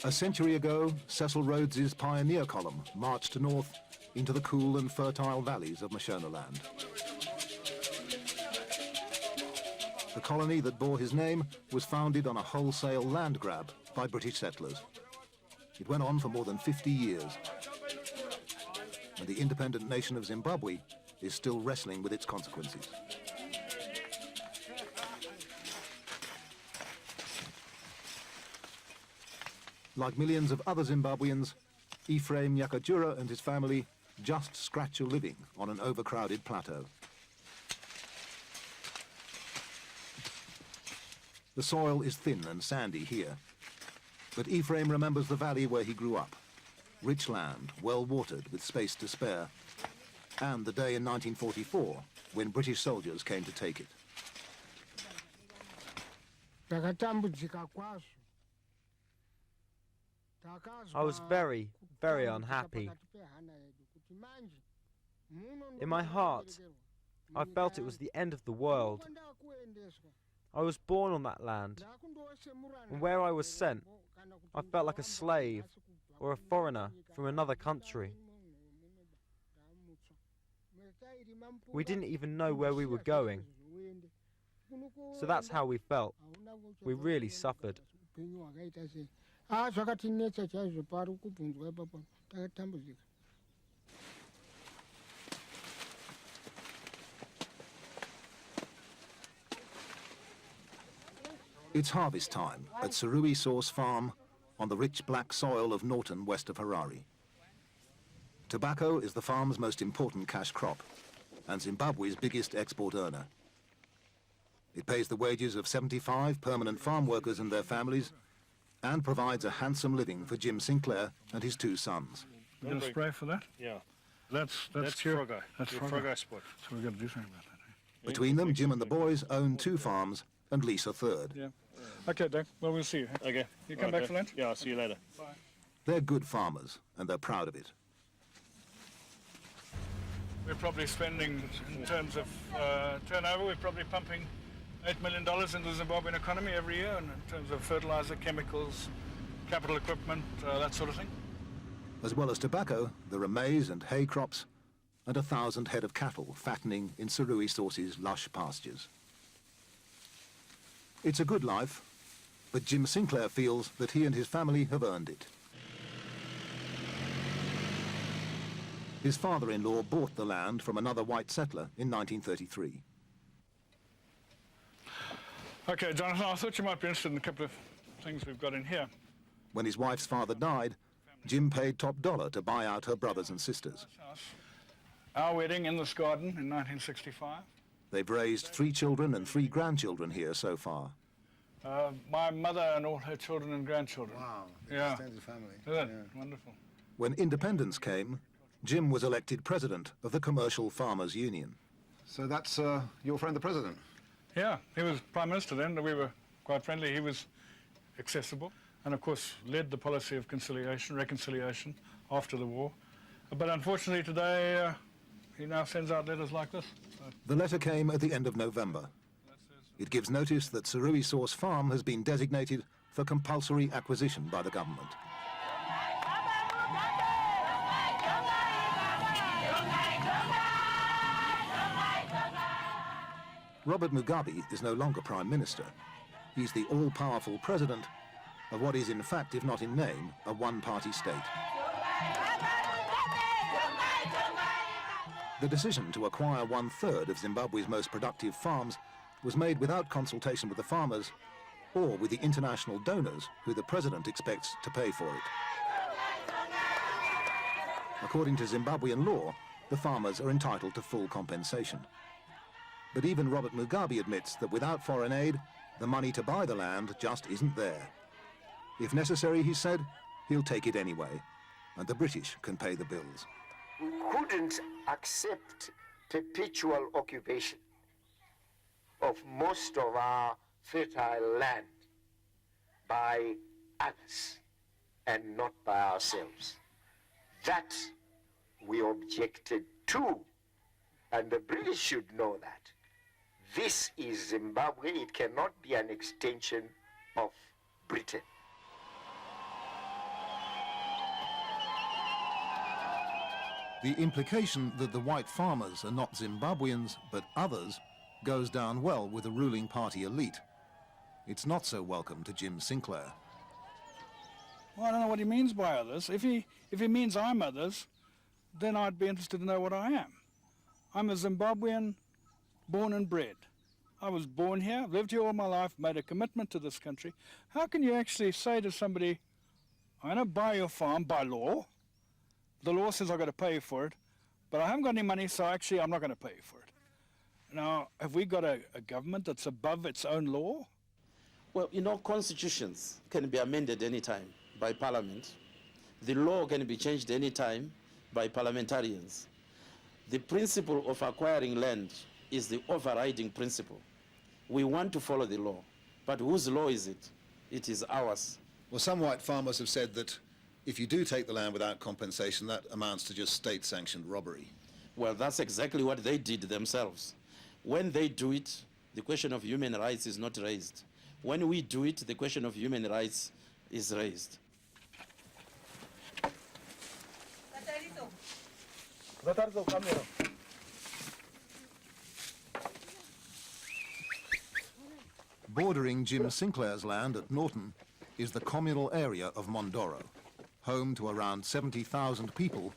A century ago, Cecil Rhodes's pioneer column marched north into the cool and fertile valleys of Mashonaland. The colony that bore his name was founded on a wholesale land grab by British settlers. It went on for more than 50 years, and the independent nation of Zimbabwe is still wrestling with its consequences. Like millions of other Zimbabweans, Ephraim Yakajura and his family just scratch a living on an overcrowded plateau. The soil is thin and sandy here, but Ephraim remembers the valley where he grew up. Rich land, well watered with space to spare, and the day in 1944 when British soldiers came to take it. I was very, very unhappy. In my heart, I felt it was the end of the world. I was born on that land, and where I was sent, I felt like a slave or a foreigner from another country. We didn't even know where we were going. So that's how we felt. We really suffered. It's harvest time at Sarui Sauce Farm on the rich black soil of Norton, west of Harare. Tobacco is the farm's most important cash crop and Zimbabwe's biggest export earner. It pays the wages of 75 permanent farm workers and their families and provides a handsome living for Jim Sinclair and his two sons. You got a spray for that? Yeah. That's Frogger. That's Frogger spot. So we've got to do something about that. Between them, Jim and the boys own 2 farms and lease a third. Yeah. Okay, Doug. Well, we'll see you. Okay. You come back for lunch? Yeah, I'll see you later. Bye. They're good farmers, and they're proud of it. We're probably spending, in terms of turnover, we're probably pumping $8 million into the Zimbabwean economy every year, and in terms of fertilizer, chemicals, capital equipment, that sort of thing. As well as tobacco, there are maize and hay crops, and 1,000 head of cattle fattening in Sarui Sauce's lush pastures. It's a good life, but Jim Sinclair feels that he and his family have earned it. His father-in-law bought the land from another white settler in 1933. Okay, Jonathan, I thought you might be interested in a couple of things we've got in here. When his wife's father died, Jim paid top dollar to buy out her brothers and sisters. Our wedding in this garden in 1965. They've raised 3 children and 3 grandchildren here so far. My mother and all her children and grandchildren. Wow, yeah. extended family. Isn't it? Wonderful. When independence came, Jim was elected president of the Commercial Farmers Union. So that's your friend the president? Yeah, he was prime minister then. We were quite friendly. He was accessible and, of course, led the policy of conciliation, reconciliation after the war. But unfortunately today, he now sends out letters like this. So. The letter came at the end of November. It gives notice that Sarui Sauce Farm has been designated for compulsory acquisition by the government. Robert Mugabe is no longer Prime Minister. He's the all-powerful president of what is in fact, if not in name, a one-party state. The decision to acquire 1/3 of Zimbabwe's most productive farms was made without consultation with the farmers or with the international donors who the president expects to pay for it. According to Zimbabwean law, the farmers are entitled to full compensation. But even Robert Mugabe admits that without foreign aid, the money to buy the land just isn't there. If necessary, he said, he'll take it anyway, and the British can pay the bills. We couldn't accept perpetual occupation of most of our fertile land by others and not by ourselves. That we objected to, and the British should know that. This is Zimbabwe. It cannot be an extension of Britain. The implication that the white farmers are not Zimbabweans but others goes down well with the ruling party elite. It's not so welcome to Jim Sinclair. Well, I don't know what he means by others. If he means I'm others, then I'd be interested to know what I am. I'm a Zimbabwean, born and bred. I was born here, lived here all my life, made a commitment to this country. How can you actually say to somebody, I'm going to buy your farm by law. The law says I've got to pay you for it, but I haven't got any money, so actually I'm not going to pay you for it. Now, have we got a government that's above its own law? Well, you know, constitutions can be amended any time by Parliament. The law can be changed any time by parliamentarians. The principle of acquiring land is the overriding principle. We want to follow the law, but whose law is it? It is ours. Well, some white farmers have said that if you do take the land without compensation, that amounts to just state-sanctioned robbery. Well, that's exactly what they did themselves. When they do it, the question of human rights is not raised. When we do it, the question of human rights is raised. Bordering Jim Sinclair's land at Norton is the communal area of Mondoro, home to around 70,000 people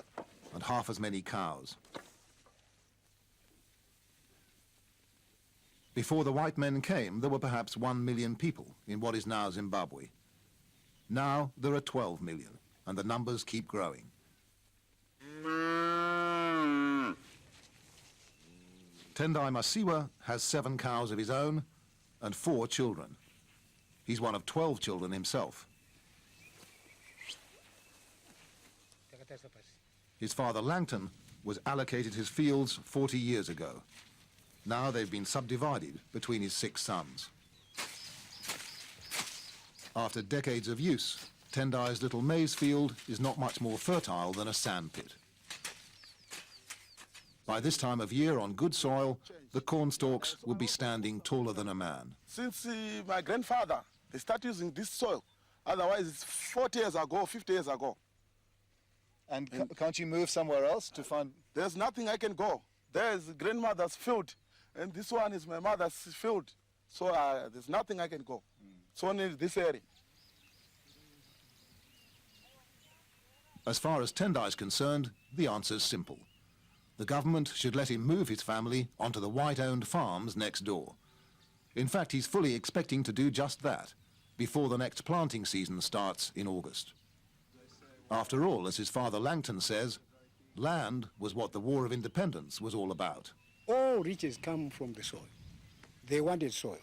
and half as many cows. Before the white men came, there were perhaps 1 million people in what is now Zimbabwe. Now there are 12 million, and the numbers keep growing. Tendai Masiwa has 7 cows of his own and 4 children. He's one of 12 children himself. His father Langton was allocated his fields 40 years ago. Now they've been subdivided between his 6 sons. After decades of use, Tendai's little maize field is not much more fertile than a sandpit. By this time of year, on good soil, the corn stalks would be standing taller than a man. Since my grandfather, they started using this soil. Otherwise, it's 40 years ago, 50 years ago. And can't you move somewhere else to find... There's nothing I can go. There's grandmother's field, and this one is my mother's field. So there's nothing I can go. It's only this area. As far as Tendai is concerned, the answer's simple. The government should let him move his family onto the white-owned farms next door. In fact, he's fully expecting to do just that before the next planting season starts in August. After all, as his father Langton says, land was what the War of Independence was all about. All riches come from the soil. They wanted soil.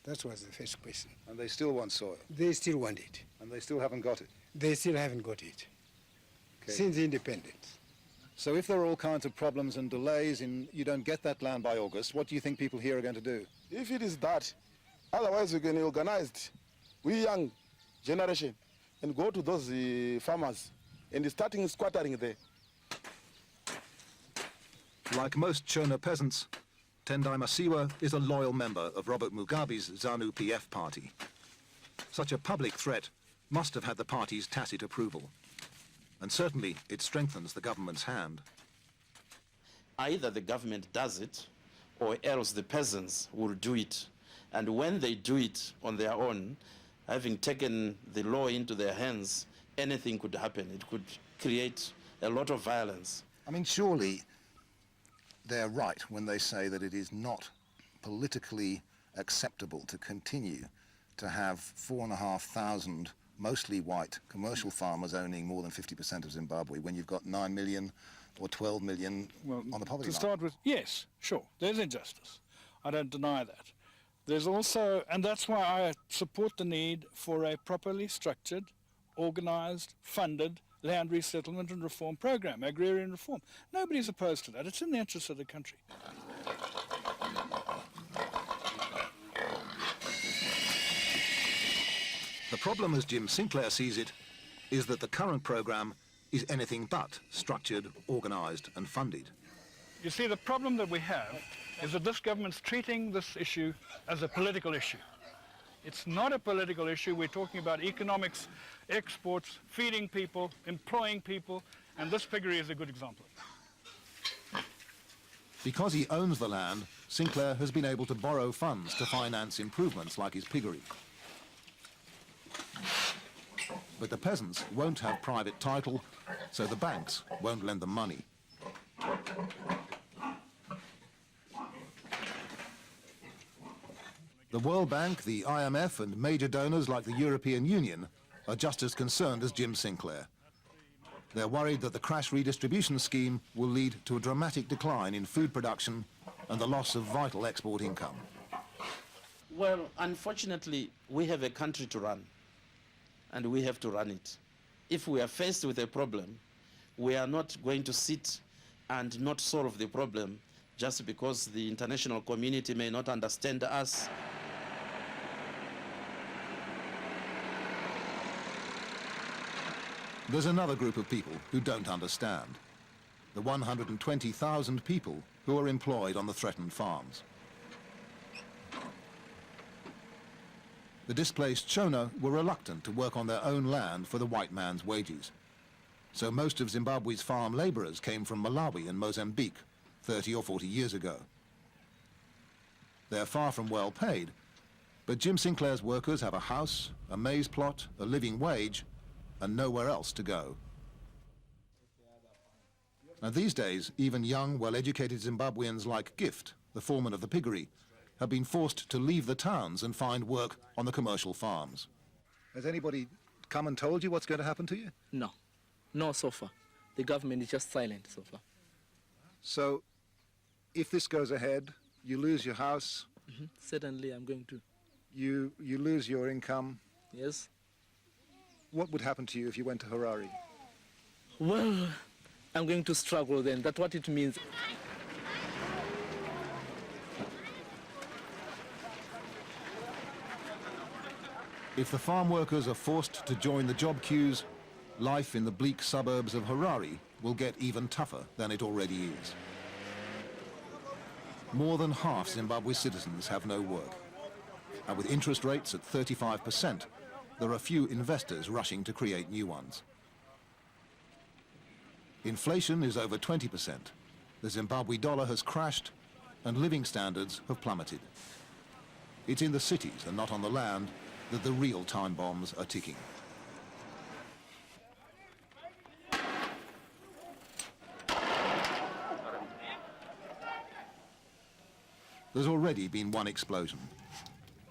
That was the first question. And they still want soil? They still want it. And they still haven't got it? They still haven't got it. Okay. Since independence. So if there are all kinds of problems and delays and you don't get that land by August, what do you think people here are going to do? If it is that, otherwise we can organize it. We young generation and go to those farmers and starting squattering there. Like most Chona peasants, Tendai Masiwa is a loyal member of Robert Mugabe's ZANU-PF party. Such a public threat must have had the party's tacit approval. And certainly it strengthens the government's hand. Either the government does it, or else the peasants will do it. And when they do it on their own, having taken the law into their hands, anything could happen. It could create a lot of violence. I mean, surely they're right when they say that it is not politically acceptable to continue to have 4,500 mostly white commercial farmers owning more than 50% of Zimbabwe when you've got 9 million or 12 million on the poverty line. To start with, yes, sure, there's injustice. I don't deny that. There's also, and that's why I support the need for a properly structured, organized, funded land resettlement and reform program, agrarian reform. Nobody's opposed to that. It's in the interest of the country. The problem, as Jim Sinclair sees it, is that the current program is anything but structured, organized and funded. You see, the problem that we have is that this government's treating this issue as a political issue. It's not a political issue. We're talking about economics, exports, feeding people, employing people, And this piggery is a good example. Because he owns the land, Sinclair has been able to borrow funds to finance improvements like his piggery. But the peasants won't have private title, so the banks won't lend them money. The World Bank, the IMF and major donors like the European Union are just as concerned as Jim Sinclair. They're worried that the crash redistribution scheme will lead to a dramatic decline in food production and the loss of vital export income. Well, unfortunately, we have a country to run, and we have to run it. If we are faced with a problem, we are not going to sit and not solve the problem just because the international community may not understand us. There's another group of people who don't understand. The 120,000 people who are employed on the threatened farms. The displaced Shona were reluctant to work on their own land for the white man's wages. So most of Zimbabwe's farm laborers came from Malawi and Mozambique 30 or 40 years ago. They're far from well paid, but Jim Sinclair's workers have a house, a maize plot, a living wage, and nowhere else to go. And these days, even young, well-educated Zimbabweans like Gift, the foreman of the piggery, have been forced to leave the towns and find work on the commercial farms. Has anybody come and told you what's going to happen to you? No. No, so far. The government is just silent so far. So, if this goes ahead, you lose your house, Certainly I'm going to. you lose your income. Yes. What would happen to you if you went to Harare? Well, I'm going to struggle then. That's what it means. If the farm workers are forced to join the job queues, life in the bleak suburbs of Harare will get even tougher than it already is. More than half Zimbabwe's citizens have no work. And with interest rates at 35%, there are few investors rushing to create new ones. Inflation is over 20%. The Zimbabwe dollar has crashed and living standards have plummeted. It's in the cities and not on the land that the real time bombs are ticking. There's already been one explosion.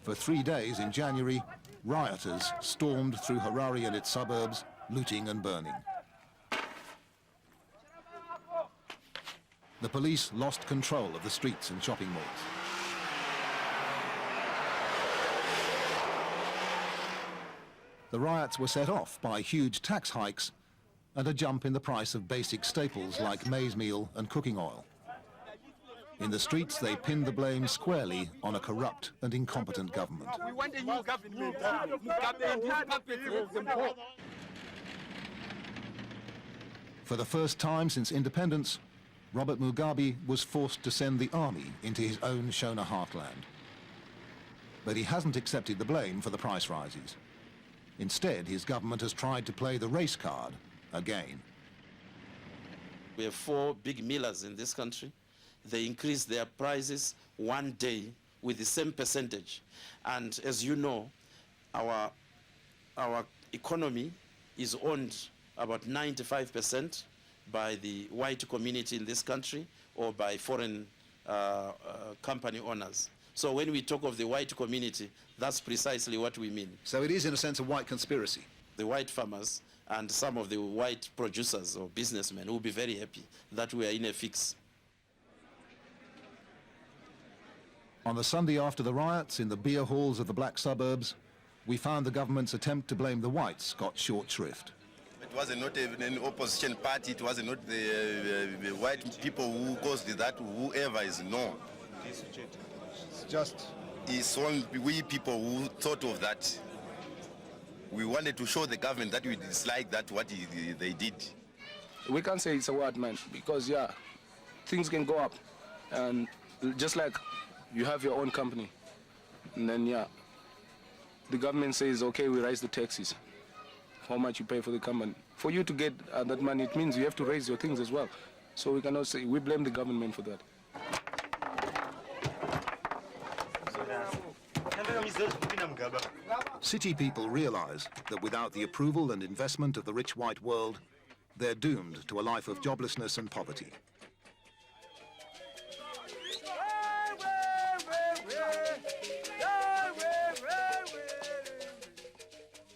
For 3 days in January, rioters stormed through Harare and its suburbs, looting and burning. The police lost control of the streets and shopping malls. The riots were set off by huge tax hikes and a jump in the price of basic staples like maize meal and cooking oil. In the streets, they pinned the blame squarely on a corrupt and incompetent government. We want a new government. For the first time since independence, Robert Mugabe was forced to send the army into his own Shona heartland. But he hasn't accepted the blame for the price rises. Instead, his government has tried to play the race card again. We have 4 big millers in this country. They increase their prices one day with the same percentage. And as you know, our economy is owned about 95% by the white community in this country or by foreign company owners. So when we talk of the white community, that's precisely what we mean. So it is, in a sense, a white conspiracy. The white farmers and some of the white producers or businessmen will be very happy that we are in a fix. On the Sunday after the riots in the beer halls of the black suburbs, we found the government's attempt to blame the whites got short shrift. It was not even an opposition party, it was not the white people who caused that, whoever is no. It's only we people who thought of that. We wanted to show the government that we dislike that what they did. We can't say it's a word, man, because yeah, things can go up. And just like you have your own company, and then yeah, the government says, okay, we raise the taxes. How much you pay for the company? for you to get that money, it means you have to raise your things as well. So we cannot say, we blame the government for that. City people realize that without the approval and investment of the rich white world, they're doomed to a life of joblessness and poverty.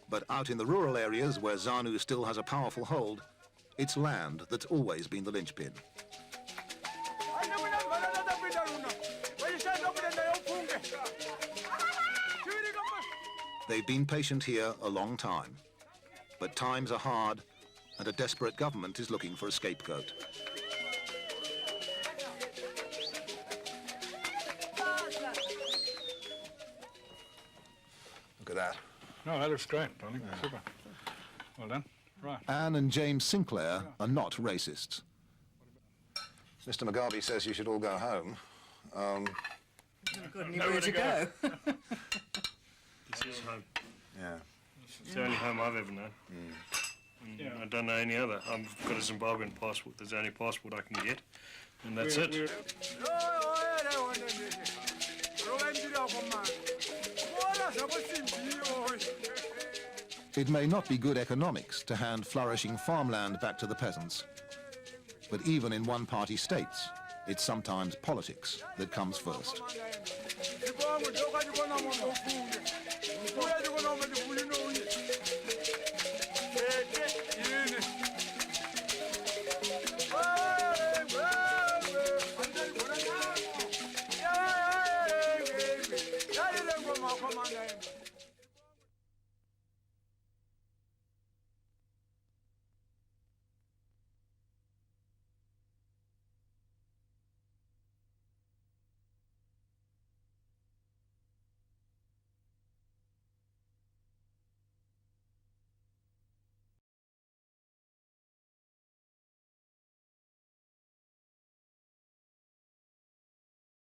But out in the rural areas where ZANU still has a powerful hold, it's land that's always been the linchpin. They've been patient here a long time, but times are hard and a desperate government is looking for a scapegoat. Look at that. No, that looks great, darling. Super. Well done. Right. Anne and James Sinclair are not racists. Mr. Mugabe says you should all go home. Got anywhere to go. This is home. Yeah. It's the only home I've ever known. Yeah. I don't know any other. I've got a Zimbabwean passport. There's the only passport I can get, and that's it. It may not be good economics to hand flourishing farmland back to the peasants, but even in one-party states, it's sometimes politics that comes first.